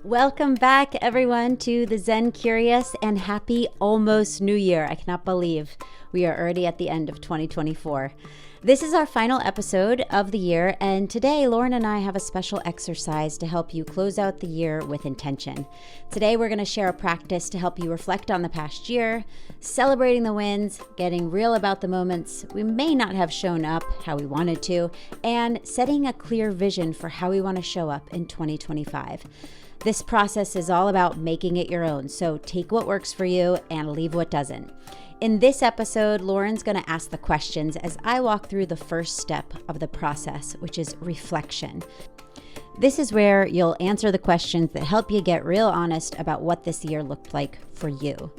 Welcome back, everyone, to the Zen Curious, and happy almost New Year. I cannot believe we are already at the end of 2024. This is our final episode of the year, and today Lauren and I have a special exercise to help you close out the year with intention. Today we're going to share a practice to help you reflect on the past year, celebrating the wins, getting real about the moments we may not have shown up how we wanted to, and setting a clear vision for how we want to show up in 2025. This process is all about making it your own, so take what works for you and leave what doesn't. In this episode, Lauren's going to ask the questions as I walk through the first step of the process, which is reflection. This is where you'll answer the questions that help you get real honest about what this year looked like for you.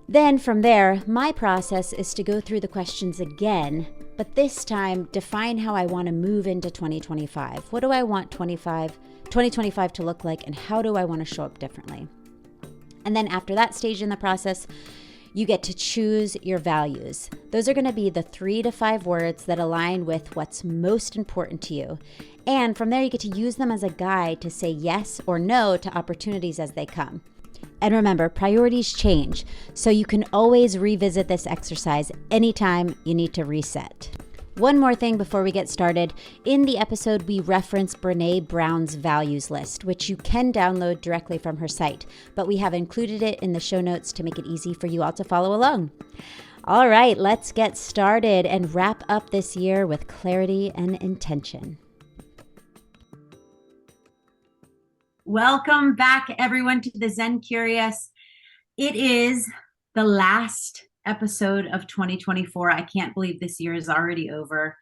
Then from there, my process is to go through the questions again, but this time define how I want to move into 2025. What do I want 2025 to look like, and how do I want to show up differently? And then after that stage in the process, you get to choose your values. Those are going to be the 3 to 5 words that align with what's most important to you. And from there, you get to use them as a guide to say yes or no to opportunities as they come. And remember, priorities change, so you can always revisit this exercise anytime you need to reset. One more thing before we get started. In the episode, we reference Brené Brown's values list, which you can download directly from her site, but we have included it in the show notes to make it easy for you all to follow along. All right, let's get started and wrap up this year with clarity and intention. Welcome back, everyone, to the Zen Curious. It is the last episode of 2024. I can't believe this year is already over.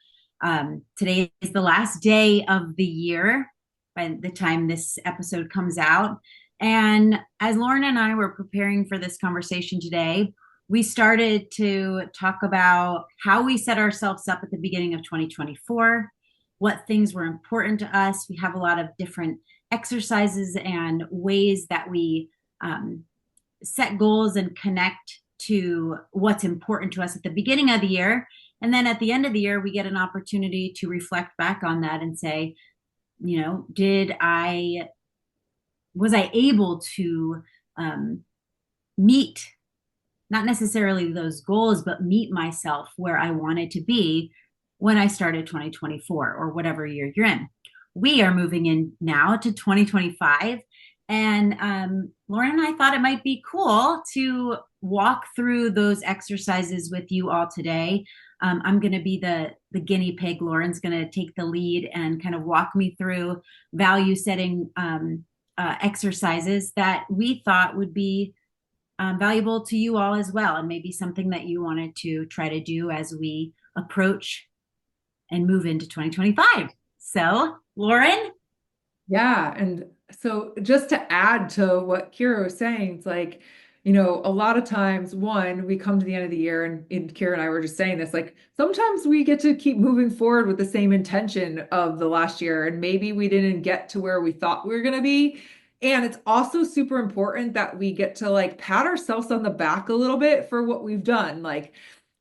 Today is the last day of the year by the time this episode comes out. And as Lauren and I were preparing for this conversation today, we started to talk about how we set ourselves up at the beginning of 2024, what things were important to us. We have a lot of different exercises and ways that we set goals and connect to what's important to us at the beginning of the year. And then at the end of the year, we get an opportunity to reflect back on that and say, was I able to meet, not necessarily those goals, but meet myself where I wanted to be when I started 2024 or whatever year you're in. We are moving in now to 2025. And Lauren and I thought it might be cool to walk through those exercises with you all today. I'm going to be the guinea pig. Lauren's going to take the lead and kind of walk me through value setting exercises that we thought would be valuable to you all as well, and maybe something that you wanted to try to do as we approach and move into 2025. So, Lauren? Yeah. And so just to add to what Kiera was saying, it's like, a lot of times, one, we come to the end of the year and Kiera and I were just saying this, like sometimes we get to keep moving forward with the same intention of the last year, and maybe we didn't get to where we thought we were going to be. And it's also super important that we get to like pat ourselves on the back a little bit for what we've done. Like,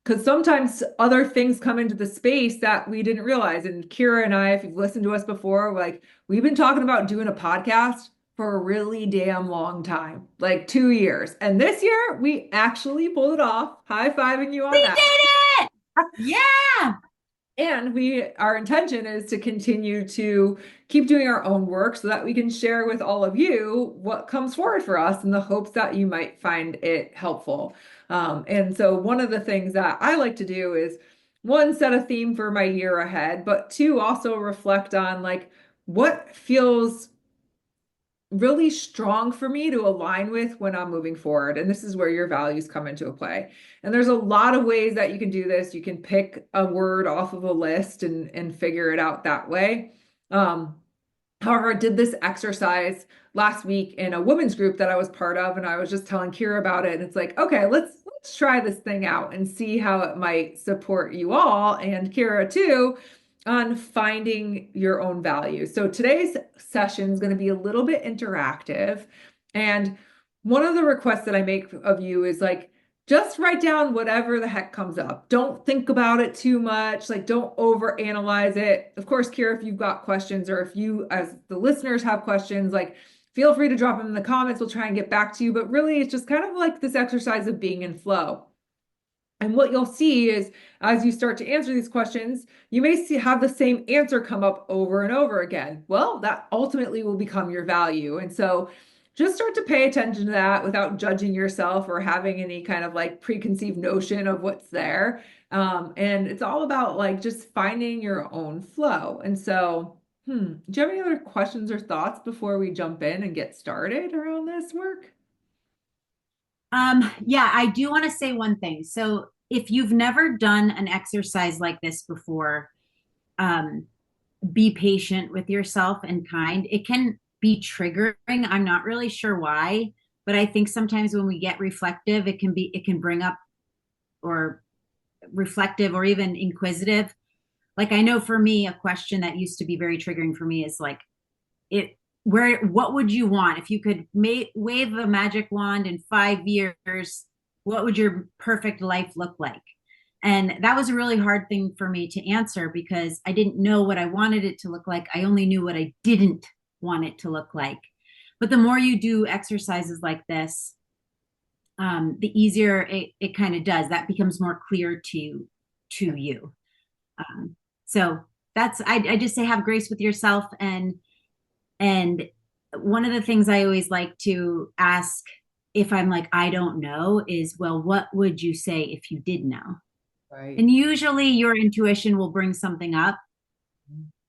because sometimes other things come into the space that we didn't realize. And Kiera and I, if you've listened to us before, like we've been talking about doing a podcast for a really damn long time, like 2 years. And this year we actually pulled it off. High-fiving you on We that. did it! Yeah! And our intention is to continue to keep doing our own work so that we can share with all of you what comes forward for us in the hopes that you might find it helpful. And so one of the things that I like to do is, one, set a theme for my year ahead, but two, also reflect on like what feels really strong for me to align with when I'm moving forward. And this is where your values come into play. And there's a lot of ways that you can do this. You can pick a word off of a list and figure it out that way. However, I did this exercise last week in a women's group that I was part of, and I was just telling Kiera about it. And it's like, okay, let's try this thing out and see how it might support you all, and Kiera too, on finding your own value. So today's session is going to be a little bit interactive. And one of the requests that I make of you is like, just write down whatever the heck comes up. Don't think about it too much. Like, don't overanalyze it. Of course, Kiera, if you've got questions, or if you as the listeners have questions, like feel free to drop them in the comments. We'll try and get back to you. But really, it's just kind of like this exercise of being in flow. And what you'll see is as you start to answer these questions, you may see have the same answer come up over and over again. Well, that ultimately will become your value. And so just start to pay attention to that without judging yourself or having any kind of like preconceived notion of what's there. And it's all about like just finding your own flow. And so, do you have any other questions or thoughts before we jump in and get started around this work? Yeah, I do want to say one thing. So if you've never done an exercise like this before, um, be patient with yourself and kind. It can be triggering. I'm not really sure why, but I think sometimes when we get reflective, it can bring up or reflective or even inquisitive. Like I know for me, a question that used to be very triggering for me is like, it what would you want if you could wave a magic wand in 5 years? What would your perfect life look like? And that was a really hard thing for me to answer because I didn't know what I wanted it to look like. I only knew what I didn't want it to look like. But the more you do exercises like this, the easier it kind of does. That becomes more clear to you. Um, so I just say have grace with yourself. And one of the things I always like to ask if I'm like, I don't know, is, well, what would you say if you did know? Right. And usually your intuition will bring something up,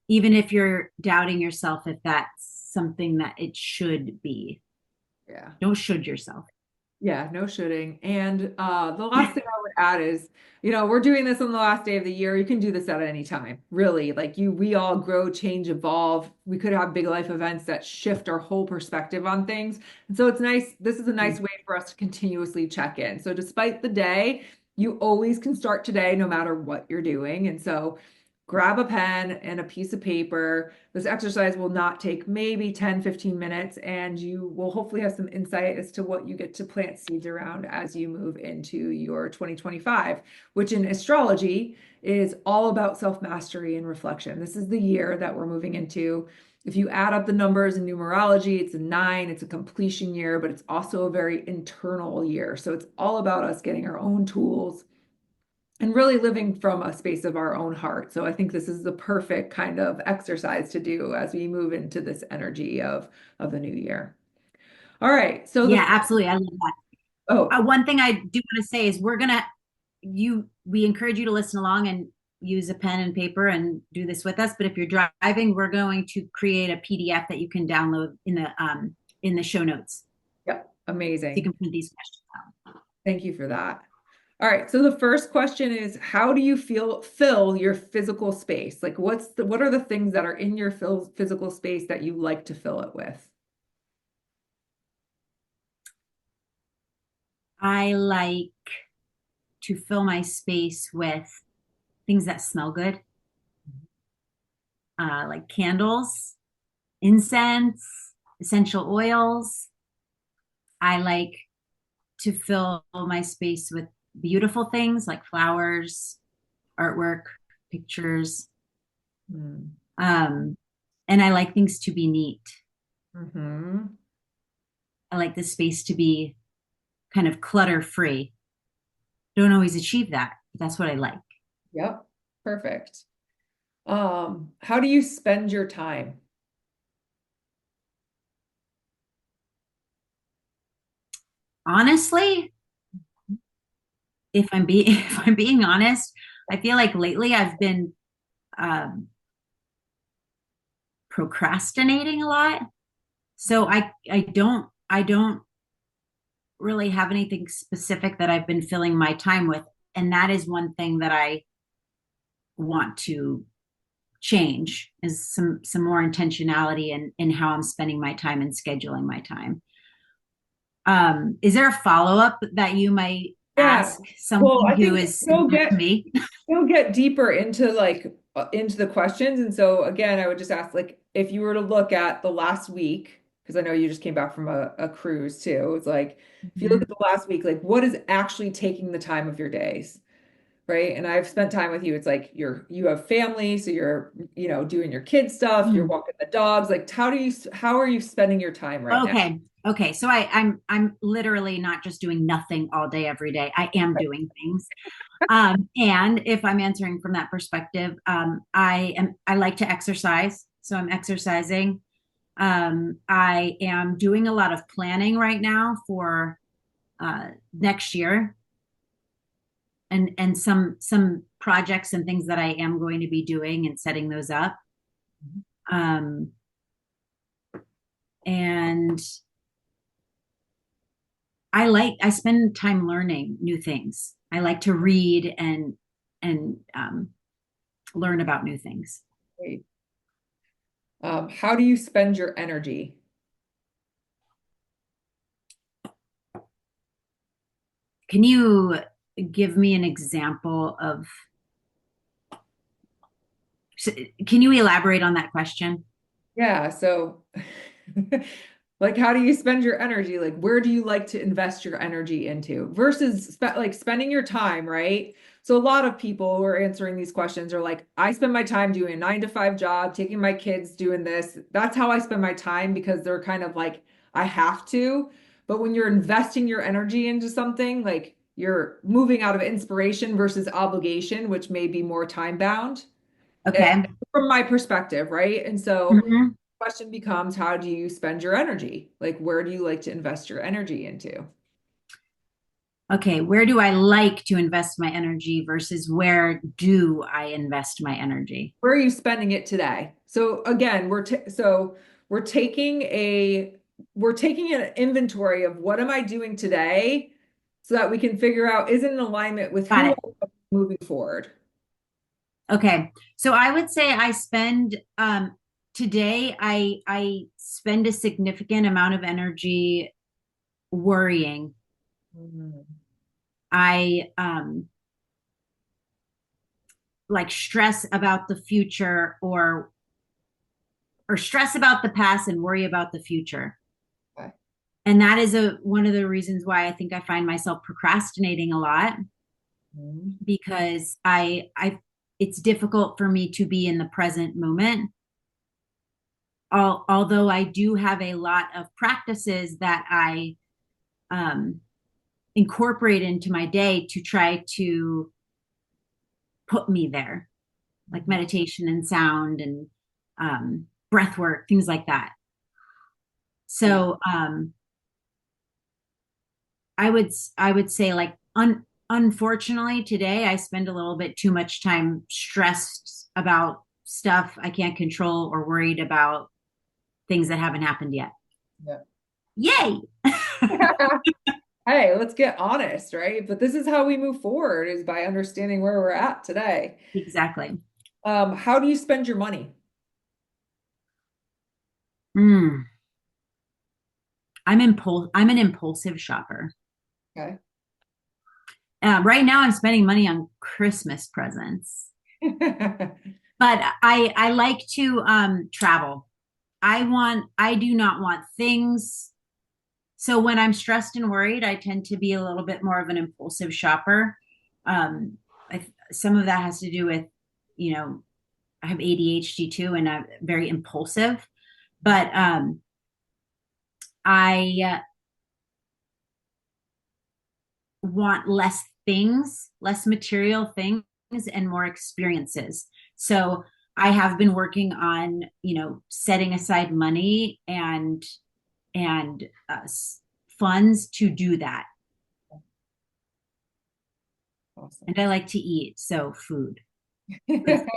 even if you're doubting yourself if that's something that it should be. Yeah. Don't should yourself. Yeah, no shooting. And the last thing I would add is, we're doing this on the last day of the year. You can do this at any time, really. Like we all grow, change, evolve. We could have big life events that shift our whole perspective on things. And so it's nice. This is a nice way for us to continuously check in. So despite the day, you always can start today, no matter what you're doing. And so grab a pen and a piece of paper. This exercise will not take maybe 10, 15 minutes, and you will hopefully have some insight as to what you get to plant seeds around as you move into your 2025, which in astrology is all about self-mastery and reflection. This is the year that we're moving into. If you add up the numbers in numerology, it's a 9, it's a completion year, but it's also a very internal year. So it's all about us getting our own tools and really living from a space of our own heart. So I think this is the perfect kind of exercise to do as we move into this energy of the new year. All right. So Yeah, absolutely. I love that. oh, One thing I do want to say is we encourage you to listen along and use a pen and paper and do this with us. But if you're driving, we're going to create a PDF that you can download in the show notes. yep, So you amazing. can print these questions out. Thank you for that. All right. So the first question is, how do you fill your physical space? Like what are the things that are in your physical space that you like to fill it with? I like to fill my space with things that smell good, like candles, incense, essential oils. I like to fill my space with beautiful things like flowers, artwork, pictures. Mm. Um, and I like things to be neat. Hmm. I like the space to be kind of clutter free. Don't always achieve that, but that's what I like. Yep. Perfect. How do you spend your time? Honestly, if I'm being honest, I feel like lately I've been um, procrastinating a lot. So I don't really have anything specific that I've been filling my time with, and that is one thing that I want to change is some more intentionality in how I'm spending my time and scheduling my time. Is there a follow up that you might Yeah. ask Well, someone I who think is similar to me? you'll get deeper into like into the questions. And so again, I would just ask like if you were to look at the last week, because I know you just came back from a cruise too. It's like if you look Mhm. at the last week, like what is actually taking the time of your days? right? And I've spent time with you. It's like you have family, so you're, doing your kid stuff, you're Mm. walking the dogs. Like how are you spending your time right now? Okay. Okay. So I'm literally not just doing nothing all day, every day. I am Right. doing things. And if I'm answering from that perspective, I like to exercise. So I'm exercising. I am doing a lot of planning right now for next year and some projects and things that I am going to be doing and setting those up. Um, and I spend time learning new things. I like to read and learn about new things. Great. How do you spend your energy? Can you give me an example of, can you elaborate on that question? Yeah, so like how do you spend your energy? Like where do you like to invest your energy into versus spending your time, right? So a lot of people who are answering these questions are like, I spend my time doing a 9 to 5 job, taking my kids, doing this. That's how I spend my time because they're kind of like, I have to. But when you're investing your energy into something, like you're moving out of inspiration versus obligation, which may be more time bound Okay. from my perspective, right? And so Mhm. question becomes, how do you spend your energy? Like, where do you like to invest your energy into? Okay. Where do I like to invest my energy versus where do I invest my energy? Where are you spending it today? So again, we're taking a we're taking an inventory of what am I doing today so that we can figure out is it in alignment with Got who it. I'm moving forward. Okay. So I would say I spend today I spend a significant amount of energy worrying. Mhm. I like stress about the future or stress about the past and worry about the future. Okay. And that is a one of the reasons why I think I find myself procrastinating a lot Mhm. because I it's difficult for me to be in the present moment. Although I do have a lot of practices that I um, incorporate into my day to try to put me there, like Mhm. meditation and sound and breath work, things like that. Yeah. So I would say like unfortunately today I spend a little bit too much time stressed about stuff I can't control or worried about things that haven't happened yet. Yeah. Yay! Hey, let's get honest, right? But this is how we move forward is by understanding where we're at today. Exactly. How do you spend your money? Mm. I'm an impulsive shopper. Okay. Right now I'm spending money on Christmas presents, but I like to travel. I do not want things. So when I'm stressed and worried, I tend to be a little bit more of an impulsive shopper. Um, some of that has to do with, you know, I have ADHD too, and I'm very impulsive. But I want less things, less material things, and more experiences. So I have been working on, setting aside money and funds to do that. Awesome. And I like to eat, so food. Not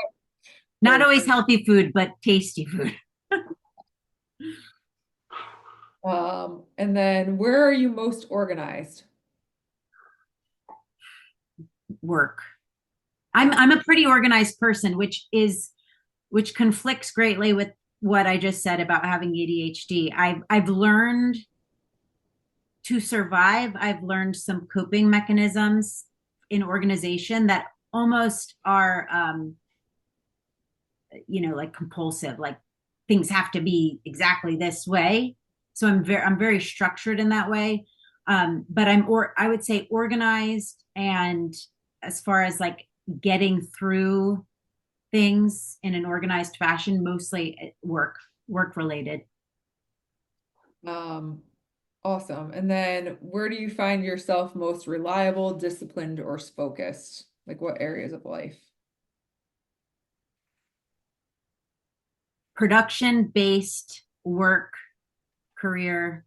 Very always good. healthy food, but tasty food. And then where are you most organized? Work. I'm a pretty organized person, which conflicts greatly with what I just said about having ADHD. I've learned to survive. I've learned some coping mechanisms in organization that almost are like compulsive, like things have to be exactly this way. So I'm very structured in that way. But I would say organized and as far as like getting through things in an organized fashion, mostly work related. Um, awesome. And then where do you find yourself most reliable, disciplined, or focused? Like what areas of life? Production based work, career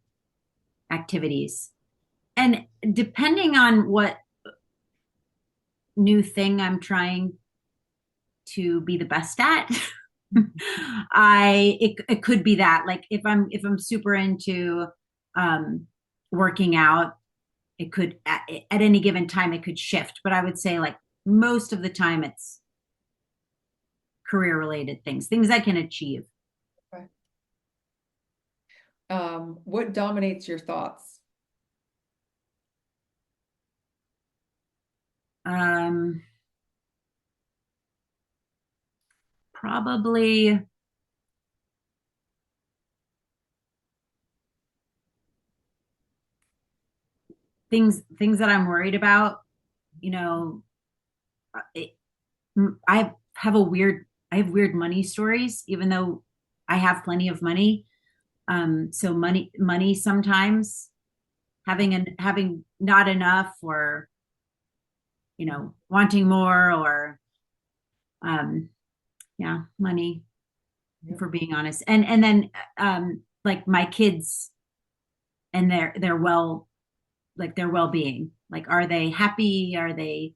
activities. And depending on what new thing I'm trying to be the best at, it could be that. Like if I'm super into um working out, it could at any given time it could shift. But I would say like most of the time it's career related things I can achieve. Okay. What dominates your thoughts? Um Probably things that I'm worried about, you know, it, I have a weird I have weird money stories, even though I have plenty of money. So money sometimes having not enough, or wanting more, or um yeah, money, Yep. for being honest. And then like my kids and their well-being. Like, are they happy? Are they,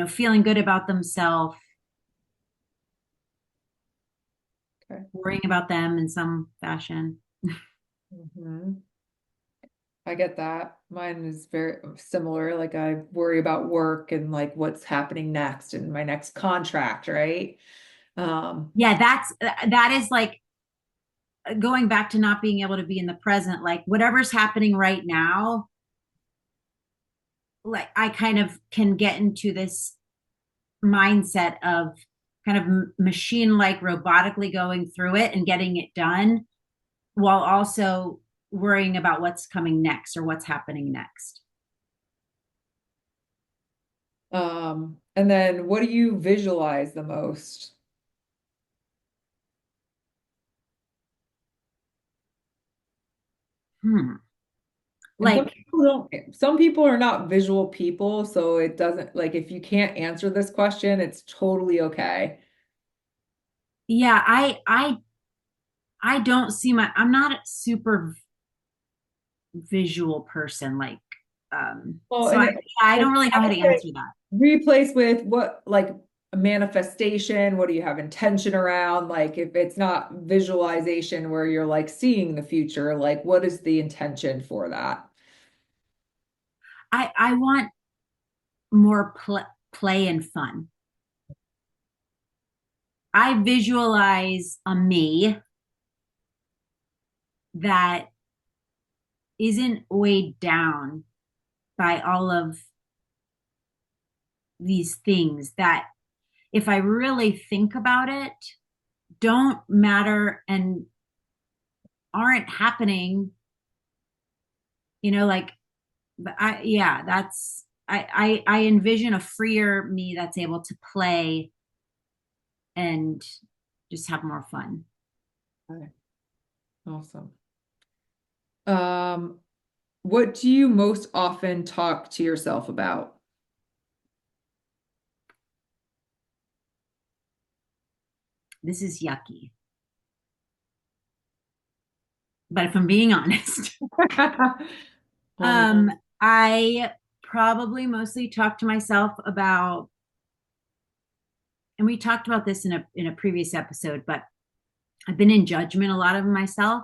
feeling good about themselves? Okay. Worrying about them in some fashion. Mhm. I get that. Mine is very similar. Like I worry about work and like what's happening next and my next contract, right? Um, Yeah, that is like going back to not being able to be in the present. Like whatever's happening right now, like I kind of can get into this mindset of kind of machine like robotically going through it and getting it done, while also worrying about what's coming next or what's happening next. and then what do you visualize the most? Hmm. And Like, some people are not visual people, so it doesn't like if you can't answer this question, it's totally okay. yeah, I don't see I'm not a super visual person. Like, Well, so and I don't really know I how would to say answer that. replace with what like a manifestation, what do you have intention around? Like if it's not visualization where you're like seeing the future, like what is the intention for that? I want more play and fun. I visualize a me that isn't weighed down by all of these things that, if I really think about it, don't matter and aren't happening, like, yeah, I envision a freer me that's able to play and just have more fun. Okay. Awesome. Um, what do you most often talk to yourself about? This is yucky, but if I'm being honest, Well, I probably mostly talk to myself about, and we talked about this in a previous episode, but I've been in judgment a lot of myself.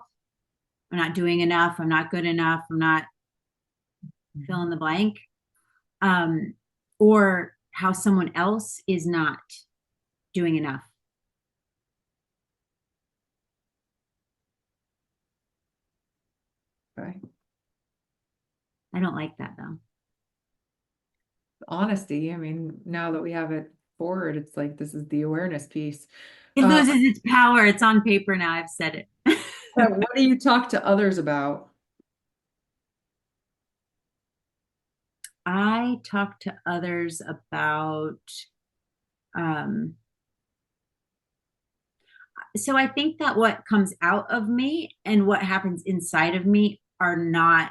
I'm not doing enough. I'm not good enough. I'm not fill in the blank. Um, or how someone else is not doing enough. okay. I don't like that though. Honesty. I mean, now that we have it forward, it's like this is the awareness piece. It loses its power. It's on paper now. I've said it. What do you talk to others about? I talk to others about, um, so I think that what comes out of me and what happens inside of me are not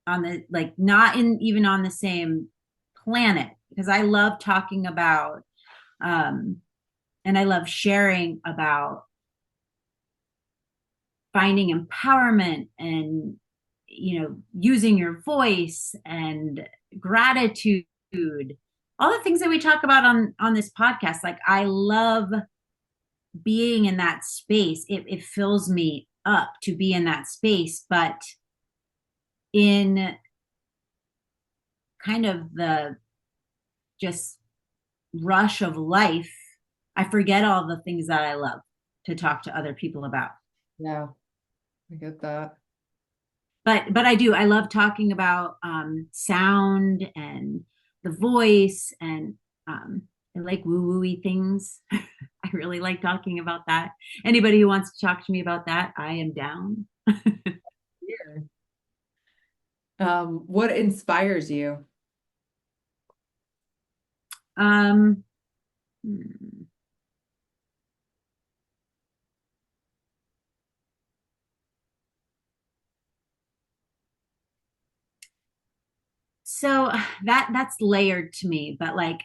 on the, like, not in even on the same planet, because I love talking about, um, and I love sharing about finding empowerment and, using your voice and gratitude, all the things that we talk about on this podcast. Like, I love being in that space. It fills me up to be in that space, but in kind of the just rush of life, I forget all the things that I love to talk to other people about. Yeah, I get that. But I do. I love talking about sound and the voice, and I like woo-wooey things. I really like talking about that. Anybody who wants to talk to me about that, I am down. Weird. What inspires you? um, hmm. So that's layered to me, but like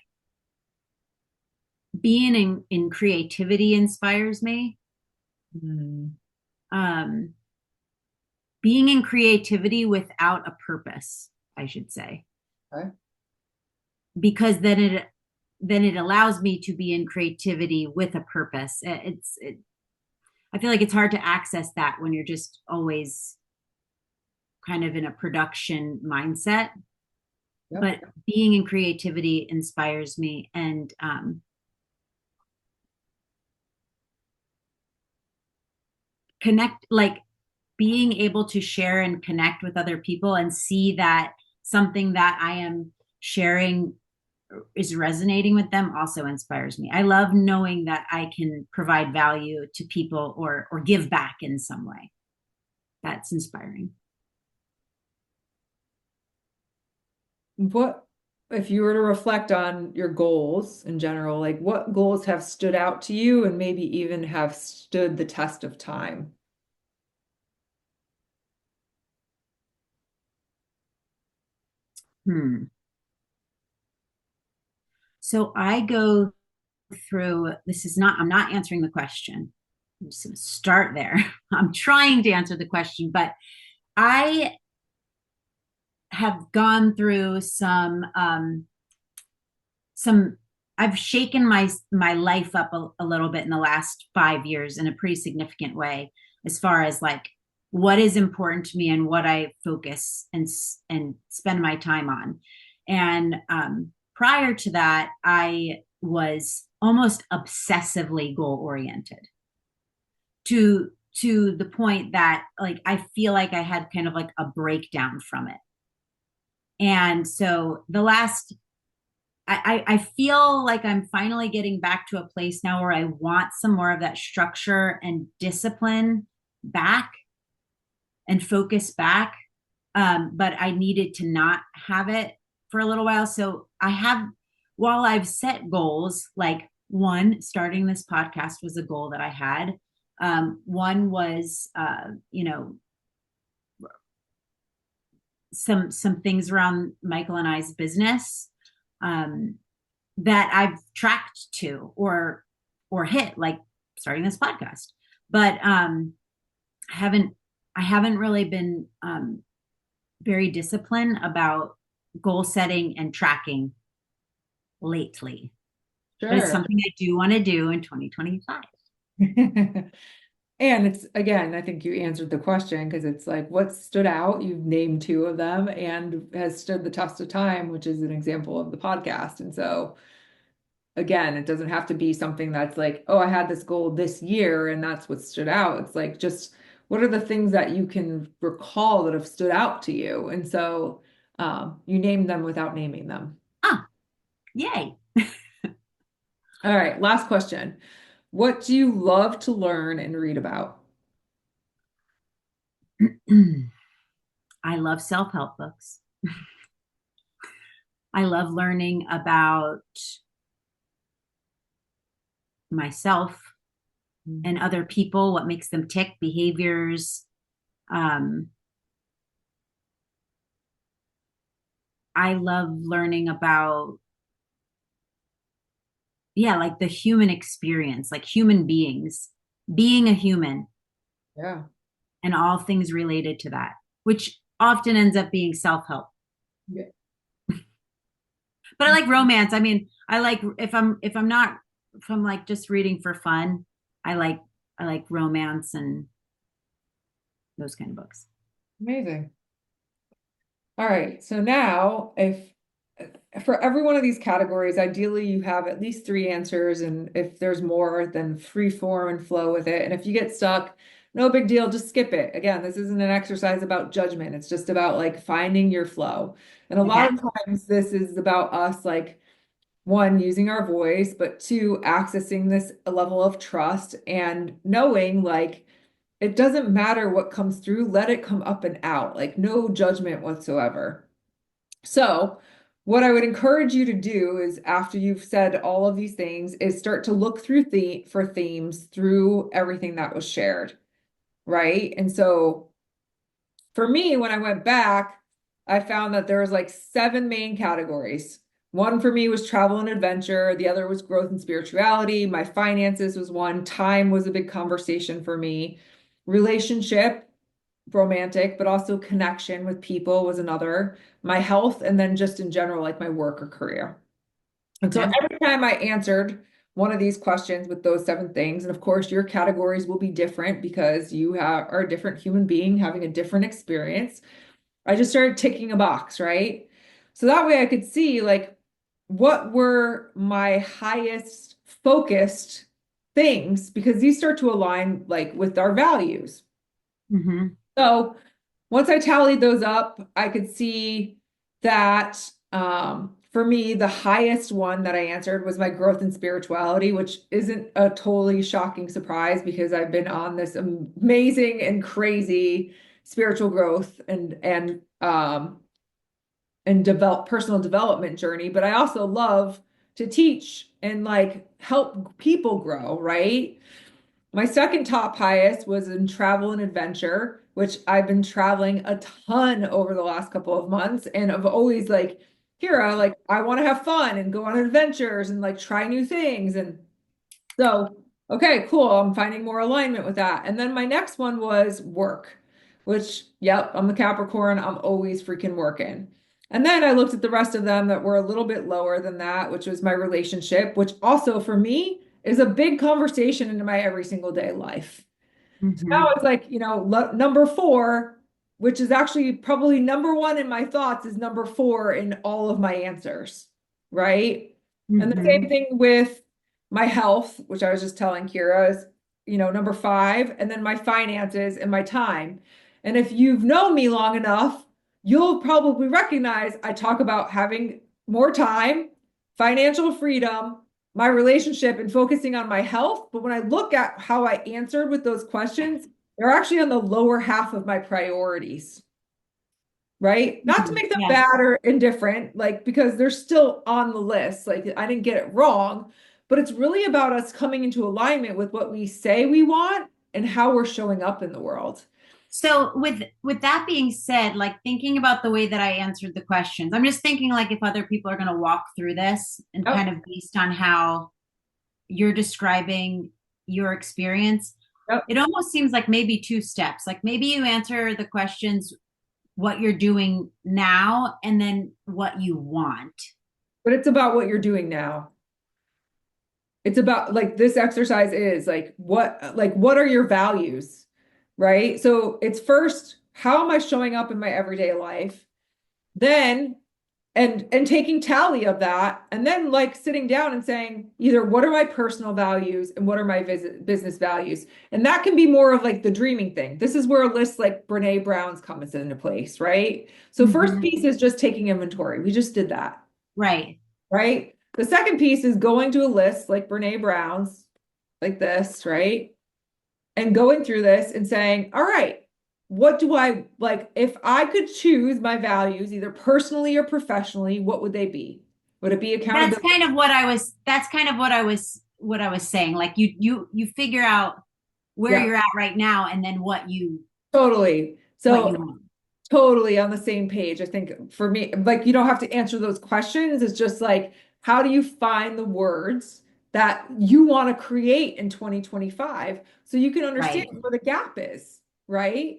being in creativity inspires me. Hmm. Um, Being in creativity without a purpose, I should say, Okay. because then it allows me to be in creativity with a purpose. I feel like it's hard to access that when you're just always kind of in a production mindset. Yep. But being in creativity inspires me, and connect, like being able to share and connect with other people and see that something that I am sharing is resonating with them also inspires me. I love knowing that I can provide value to people, or give back in some way. That's inspiring. What, if you were to reflect on your goals in general, like what goals have stood out to you and maybe even have stood the test of time? Hmm. So I go through, this is not, I'm not answering the question. I'm just going to start there. I'm trying to answer the question, but I have gone through some I've shaken my life up a little bit in the last 5 years in a pretty significant way, as far as like what is important to me and what I focus and spend my time on. And prior to that, I was almost obsessively goal oriented, to the point that like I feel like I had kind of like a breakdown from it. And so the last I feel like I'm finally getting back to a place now where I want some more of that structure and discipline back and focus back. But I needed to not have it for a little while. So while I've set goals, like one, starting this podcast was a goal that I had. One was, some things around Michael and I's business. Um, that I've tracked to, or hit, like starting this podcast. But haven't I haven't really been very disciplined about goal setting and tracking lately. But it's Sure. something I do want to do in 2025. And it's again, I think you answered the question because it's like what stood out, you've named two of them and has stood the test of time, which is an example of the podcast. And so again, it doesn't have to be something that's like, oh, I had this goal this year and that's what stood out. It's like just what are the things that you can recall that have stood out to you? And so you named them without naming them. Ah, yay. All right, last question. What do you love to learn and read about? I love self-help books. I love learning about myself and other people, what makes them tick, behaviors. Um, I love learning about, yeah, like the human experience, like human beings, being a human Yeah. and all things related to that, which often ends up being self-help. Yeah. But I like romance. I mean, I like if I'm not if I'm like just reading for fun, I like I like romance and those kind of books. Amazing. All right. So now, if for every one of these categories, ideally you have at least three answers. And if there's more, then free form and flow with it. And if you get stuck, no big deal, just skip it. Again, this isn't an exercise about judgment. It's just about like finding your flow. And a lot Okay. of times this is about us like one, using our voice, but two, accessing this level of trust and knowing like it doesn't matter what comes through, let it come up and out, like no judgment whatsoever. So, what I would encourage you to do is after you've said all of these things is start to look through for themes through everything that was shared, right? And so for me, when I went back, I found that there was like seven main categories. One for me was travel and adventure. The other was growth and spirituality. My finances was one. Time was a big conversation for me. Relationship, romantic, but also connection with people was another. My health, and then just in general, like my work or career. And so Okay. every time I answered one of these questions with those seven things, and of course, your categories will be different because are a different human being having a different experience. I just started ticking a box, right? So that way I could see like what were my highest focused things because these start to align like with our values. Mm-hmm. So once I tallied those up, I could see that for me, the highest one that I answered was my growth and spirituality, which isn't a totally shocking surprise because I've been on this amazing and crazy spiritual growth and develop personal development journey. But I also love to teach and like help people grow, right? My second top highest was in travel and adventure, which I've been traveling a ton over the last couple of months. And I've always like, Kira, like, I want to have fun and go on adventures and like try new things. And so, okay, cool. I'm finding more alignment with that. And then my next one was work, which, yep, I'm a Capricorn. I'm always freaking working. And then I looked at the rest of them that were a little bit lower than that, which was my relationship, which also for me is a big conversation into my every single day life. So now Mm-hmm. it's like, number four, which is actually probably number one in my thoughts, is number four in all of my answers, right? And the Mm-hmm. same thing with my health, which I was just telling Kira is, number five, and then my finances and my time. And if you've known me long enough, you'll probably recognize I talk about having more time, financial freedom, my relationship and focusing on my health. But when I look at how I answered with those questions, they're actually on the lower half of my priorities, right? Not to Mm-hmm. make them Yes. bad or indifferent, like because they're still on the list. Like I didn't get it wrong, but it's really about us coming into alignment with what we say we want and how we're showing up in the world. So with that being said, like thinking about the way that I answered the questions, I'm just thinking like if other people are going to walk through this and kind Yep. of based on how you're describing your experience, Yep. it almost seems like maybe two steps. Like maybe you answer the questions what you're doing now and then what you want. But it's about what you're doing now. It's about like this exercise is like what are your values, right? So it's first, how am I showing up in my everyday life? Then and taking tally of that and then like sitting down and saying either what are my personal values and what are my business values. And that can be more of like the dreaming thing. This is where a list like Brene Brown's comes into place, right? So first Mm-hmm. piece is just taking inventory. We just did that, Right. right? The second piece is going to a list like Brene Brown's, like this, right? And going through this and saying, all right, what do I like? If I could choose my values, either personally or professionally, what would they be? Would it be That's accountability? kind of what I was, that's kind of what I was saying. Like you figure out where Yeah, you're at right now and then totally. what you So want. totally on the same page. I think for me, like you don't have to answer those questions. It's just like, how do you find the words that you want to create in 2025 so you can understand Right. where the gap is, right?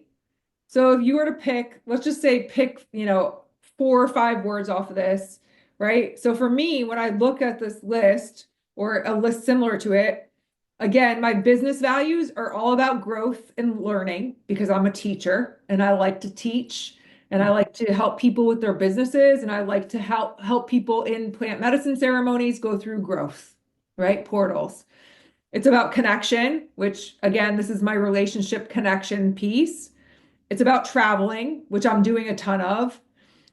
So if you were to pick, let's just say pick, 4 or 5 words off of this, right? So for me, when I look at this list or a list similar to it, again, my business values are all about growth and learning because I'm a teacher and I like to teach and I like to help people with their businesses and I like to help people in plant medicine ceremonies go through growth, right? Portals. It's about connection, which again, this is my relationship connection piece. It's about traveling, which I'm doing a ton of,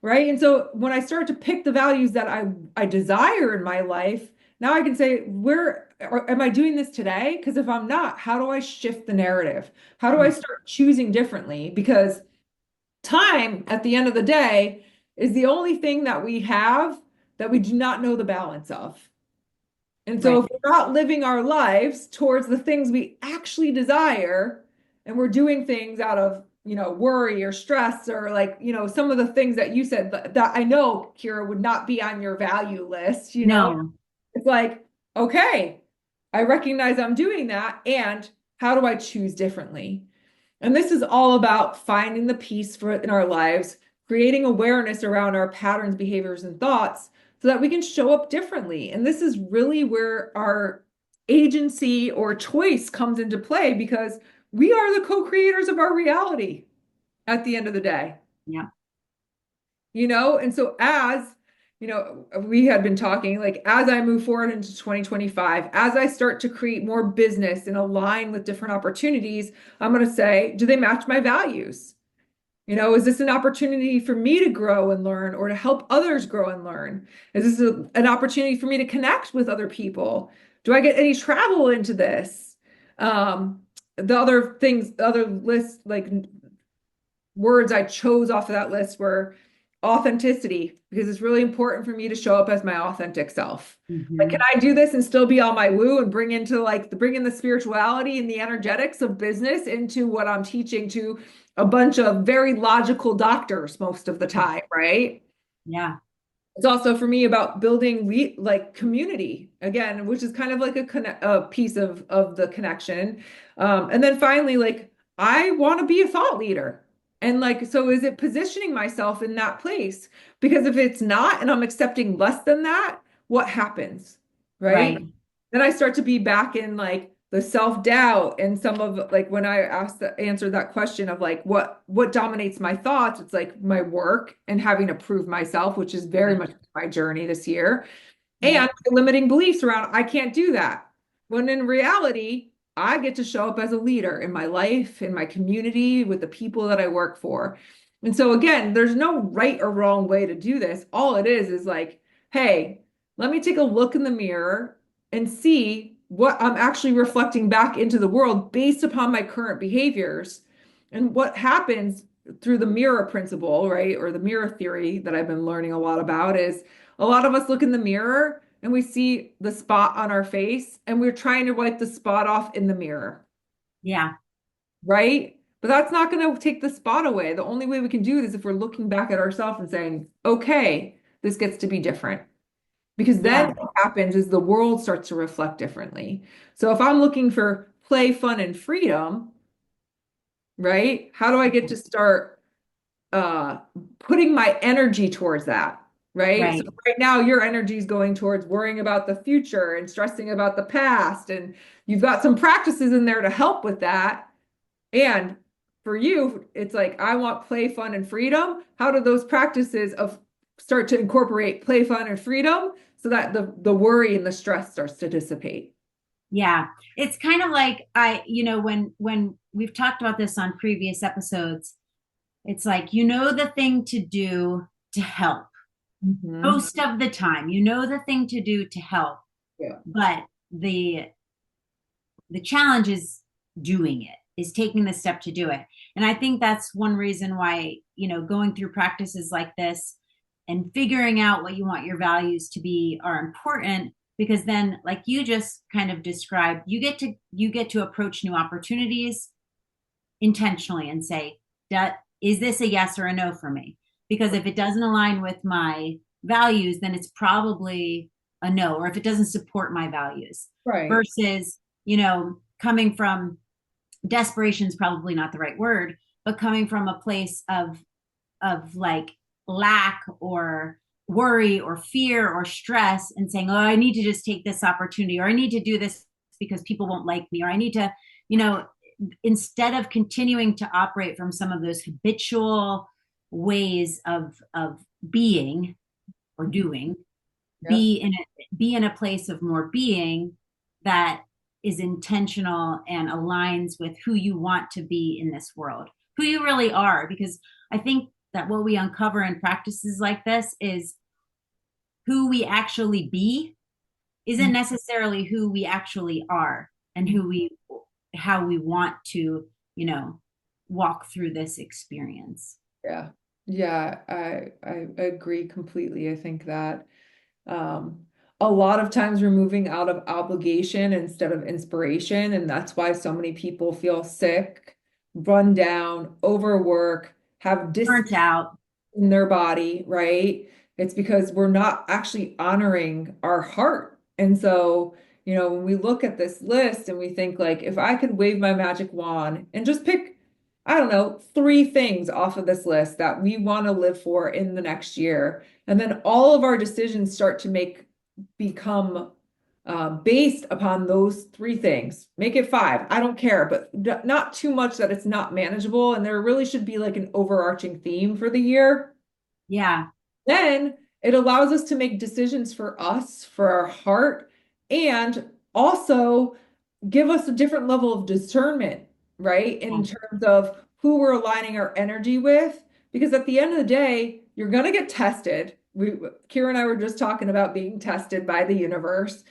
right? And so when I start to pick the values that I desire in my life, now I can say, am I doing this today? Because if I'm not, how do I shift the narrative? How do I start choosing differently? Because time at the end of the day is the only thing that we have that we do not know the balance of. And so Right. if we're not living our lives towards the things we actually desire, and we're doing things out of, worry or stress or like, some of the things that you said that I know, Kiera, would not be on your value list. No. It's like, okay, I recognize I'm doing that. And how do I choose differently? And this is all about finding the peace for in our lives, creating awareness around our patterns, behaviors, and thoughts so that we can show up differently. And this is really where our agency or choice comes into play because we are the co-creators of our reality at the end of the day. Yeah. And so we had been talking, like as I move forward into 2025, as I start to create more business and align with different opportunities, I'm going to say, do they match my values? Is this an opportunity for me to grow and learn or to help others grow and learn? Is this an opportunity for me to connect with other people? Do I get any travel into this? Um, the other things, the other lists, like words I chose off of that list were authenticity, because it's really important for me to show up as my authentic self. Like, can Hmm. I do this and still be all my woo and bring in the spirituality and the energetics of business into what I'm teaching to a bunch of very logical doctors most of the time, right? Yeah. It's also for me about building like community again, which is kind of like a piece of the connection. And then finally, like I want to be a thought leader. And like, so is it positioning myself in that place? Because if it's not, and I'm accepting less than that, what happens? Right? Right. Then I start to be back in like the self-doubt and some of like when I answered that question of like what dominates my thoughts, it's like my work and having to prove myself, which is very Right. much my journey this year, Right. and limiting beliefs around I can't do that. When in reality, I get to show up as a leader in my life, in my community, with the people that I work for. And so again, there's no right or wrong way to do this. All it is like, hey, let me take a look in the mirror and see what I'm actually reflecting back into the world based upon my current behaviors. And what happens through the mirror principle, right? Or the mirror theory that I've been learning a lot about is a lot of us look in the mirror and we see the spot on our face and we're trying to wipe the spot off in the mirror, Yeah. right? But that's not going to take the spot away. The only way we can do it is if we're looking back at ourselves and saying, okay, this gets to be different. Because then Yeah. what happens is the world starts to reflect differently. So if I'm looking for play, fun, and freedom, right? How do I get to start uh putting my energy towards that, right? So Right. right now your energy is going towards worrying about the future and stressing about the past, and you've got some practices in there to help with that. And for you it's like I want play, fun, and freedom. How do those practices of start to incorporate play, fun, and freedom so that the worry and the stress starts to dissipate? Yeah. It's kind of like when we've talked about this on previous episodes, it's like the thing to do to help. Mhm. Most of the time, the thing to do to help, Yeah. but the challenge is doing it, is taking the step to do it. And I think that's one reason why, going through practices like this and figuring out what you want your values to be are important, because then, like you just kind of described, you get to approach new opportunities intentionally and say, is this a yes or a no for me? Because if it doesn't align with my values, then it's probably a no, or if it doesn't support my values. Right. Versus, coming from desperation is probably not the right word, but coming from a place of like lack or worry or fear or stress and saying, oh, I need to just take this opportunity, or I need to do this because people won't like me, or I need to, instead of continuing to operate from some of those habitual ways of being or doing, Yep. be in a place of more being that is intentional and aligns with who you want to be in this world, who you really are. Because I think that what we uncover in practices like this is who we actually be isn't necessarily who we actually are, and how we want to, walk through this experience. Yeah. Yeah, I agree completely. I think that um a lot of times we're moving out of obligation instead of inspiration, and that's why so many people feel sick, run down, overwork, have Burnt out. in their body, right? It's because we're not actually honoring our heart. And so, when we look at this list and we think like, if I could wave my magic wand and just pick, I don't know, three things off of this list that we want to live for in the next year, and then all of our decisions start to become based upon those three things. Make it five. I don't care, but not too much that it's not manageable. And there really should be like an overarching theme for the year. Yeah. Then it allows us to make decisions for us, for our heart, and also give us a different level of discernment, right? Yeah. In terms of who we're aligning our energy with. Because at the end of the day, you're going to get tested. Kiera and I were just talking about being tested by the universe,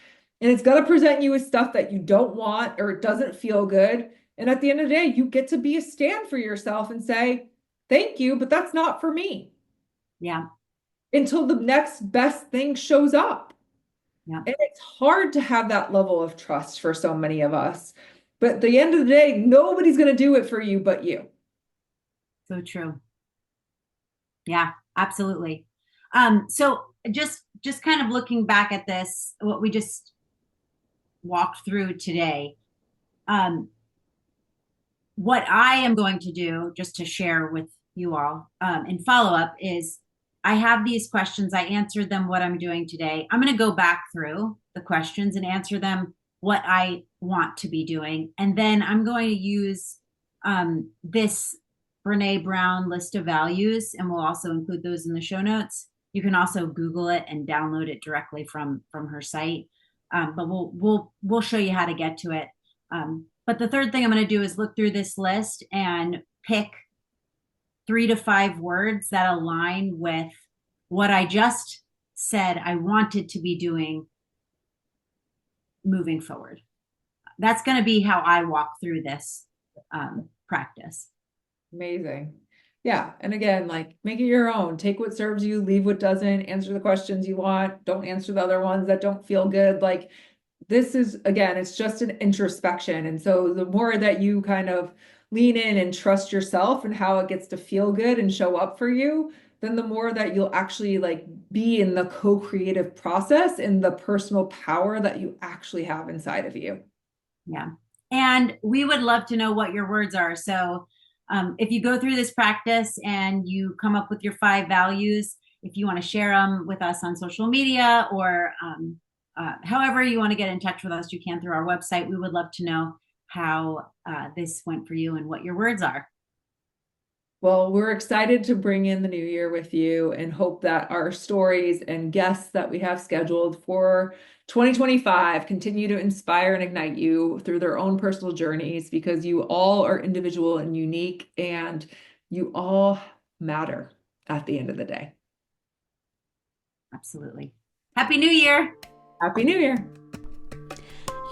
and it's going to present you with stuff that you don't want or it doesn't feel good. And at the end of the day, you get to be a stand for yourself and say, thank you, but that's not for me Yeah. until the next best thing shows up. Yeah. And it's hard to have that level of trust for so many of us. But at the end of the day, nobody's going to do it for you but you. So true. Yeah, absolutely. So just kind of looking back at this, what we just walked through today, um, what I am going to do, just to share with you all, in follow up, is I have these questions. I answered them what I'm doing today. I'm going to go back through the questions and answer them what I want to be doing. And then I'm going to use this Brene Brown list of values, and we'll also include those in the show notes. You can also Google it and download it directly from her site. But we'll show you how to get to it. But the third thing I'm going to do is look through this list and pick 3 to 5 words that align with what I just said I wanted to be doing moving forward. That's going to be how I walk through this practice. Amazing. Yeah. And again, like make it your own. Take what serves you, leave what doesn't, answer the questions you want. Don't answer the other ones that don't feel good. Like this is, again, it's just an introspection. And so the more that you kind of lean in and trust yourself and how it gets to feel good and show up for you, then the more that you'll actually like be in the co-creative process and the personal power that you actually have inside of you. Yeah. And we would love to know what your words are. So if you go through this practice and you come up with your 5 values, if you want to share them with us on social media, or however you want to get in touch with us, you can through our website. We would love to know how this went for you and what your words are. Well, we're excited to bring in the new year with you and hope that our stories and guests that we have scheduled for 2025 continue to inspire and ignite you through their own personal journeys, because you all are individual and unique, and you all matter at the end of the day. Absolutely. Happy New Year. Happy New Year.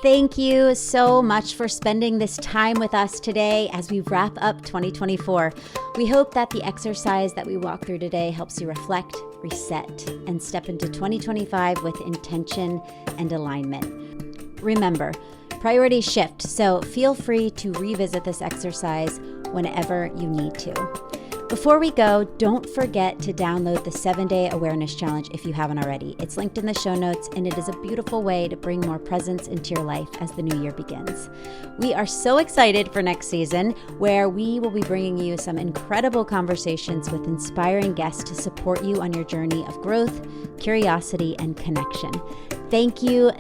Thank you so much for spending this time with us today as we wrap up 2024. We hope that the exercise that we walk through today helps you reflect, reset, and step into 2025 with intention and alignment. Remember, priorities shift, so feel free to revisit this exercise whenever you need to. Before we go, don't forget to download the 7-Day Awareness Challenge if you haven't already. It's linked in the show notes, and it is a beautiful way to bring more presence into your life as the new year begins. We are so excited for next season, where we will be bringing you some incredible conversations with inspiring guests to support you on your journey of growth, curiosity, and connection. Thank you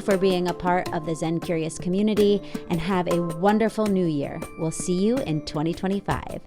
for being a part of the Zen Curious community, and have a wonderful new year. We'll see you in 2025.